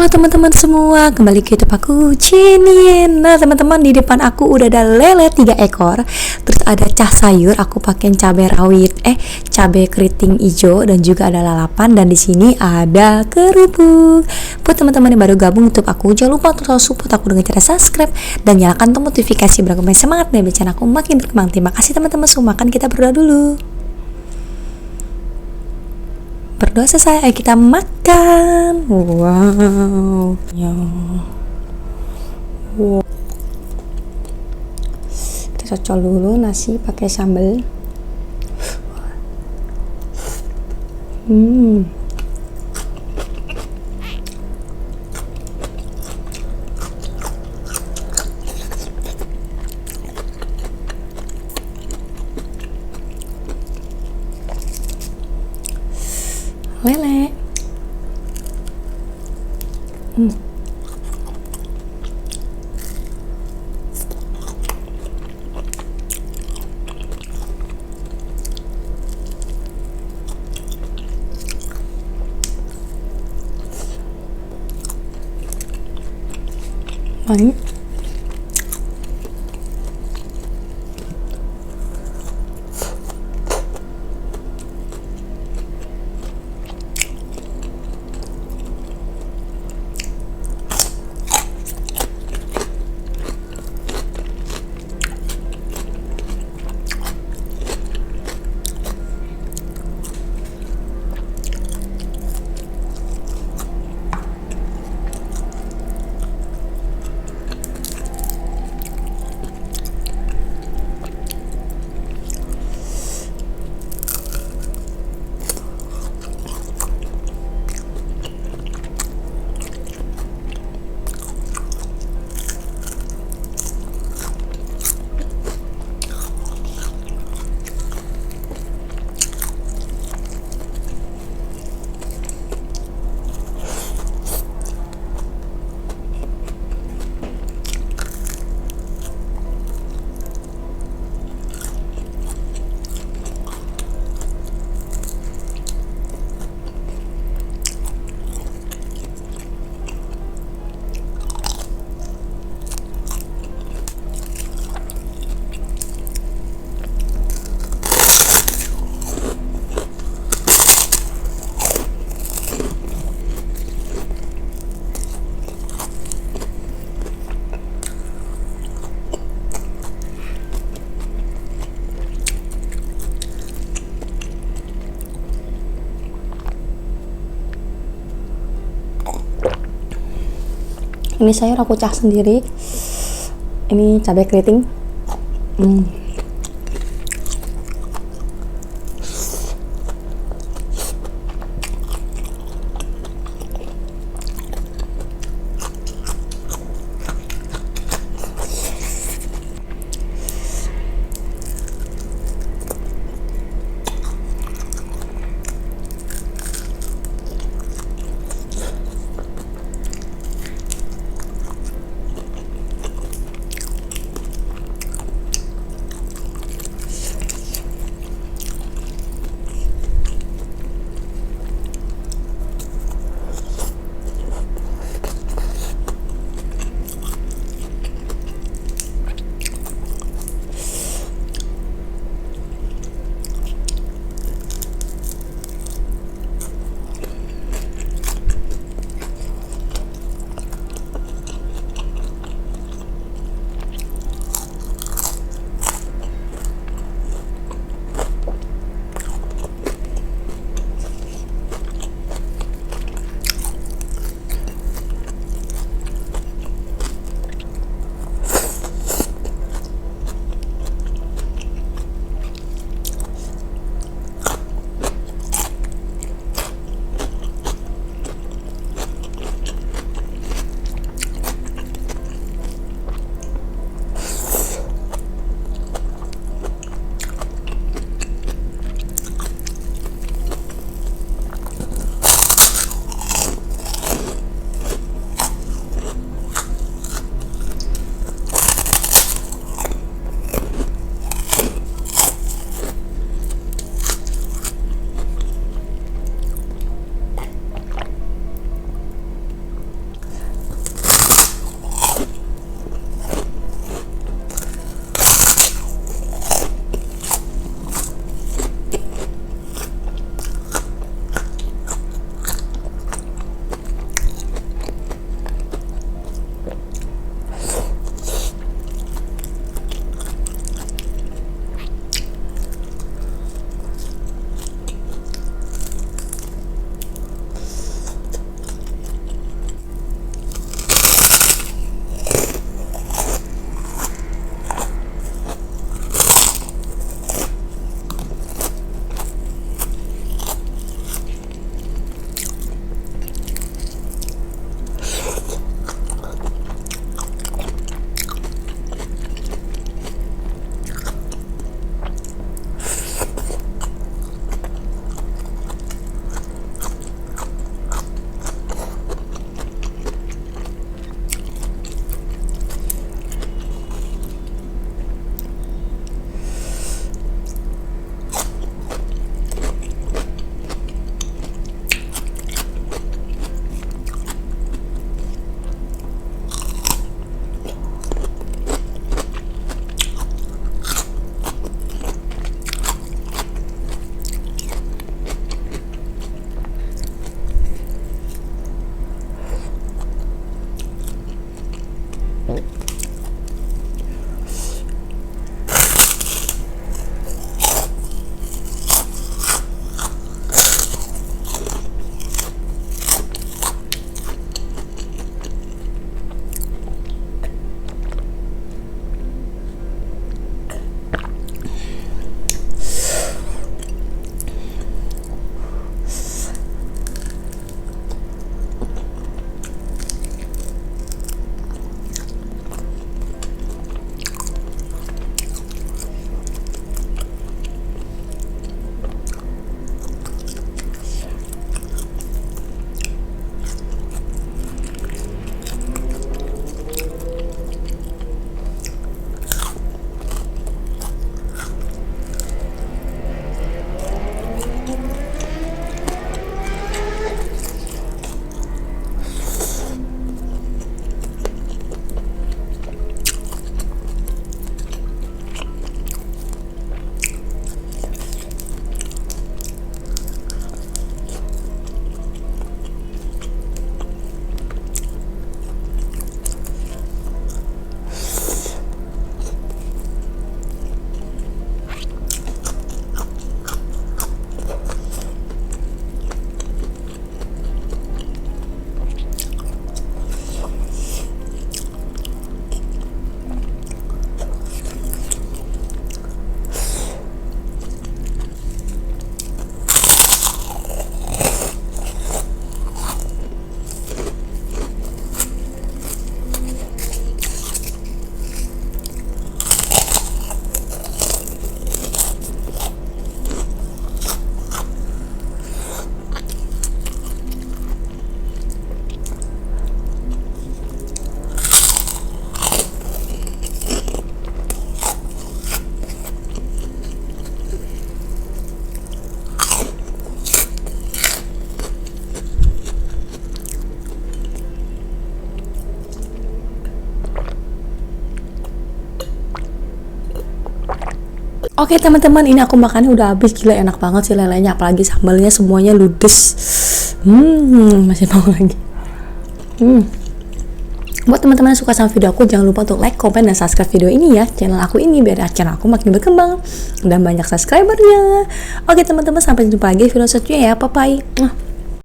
Halo teman-teman semua, kembali ke YouTube aku, Cinin. Nah teman-teman, di depan aku udah ada lele 3 ekor. Terus ada cah sayur, aku pakai cabai rawit, cabai keriting hijau, dan juga ada lalapan. Dan di sini ada kerupuk. Buat teman-teman yang baru gabung YouTube aku, jangan lupa untuk selalu support aku dengan cara subscribe dan nyalakan tombol notifikasi biar aku makin semangat dan channel aku makin berkembang. Terima kasih teman-teman semua. Kan kita berdoa dulu. Berdoa selesai, ayo kita makan. Wow, wow. Kita cocol dulu nasi pakai sambal. Lele. Baik. Ini sayur aku cah sendiri. Ini cabai keriting. Oke teman-teman, ini aku makannya udah habis. Gila enak banget sih lelenya, apalagi sambalnya semuanya ludes. Masih mau lagi. Buat teman-teman yang suka sama video aku, jangan lupa untuk like, komen, dan subscribe video ini ya, channel aku ini, biar channel aku makin berkembang dan banyak subscribernya. Oke teman-teman, sampai jumpa lagi di video selanjutnya ya, bye bye.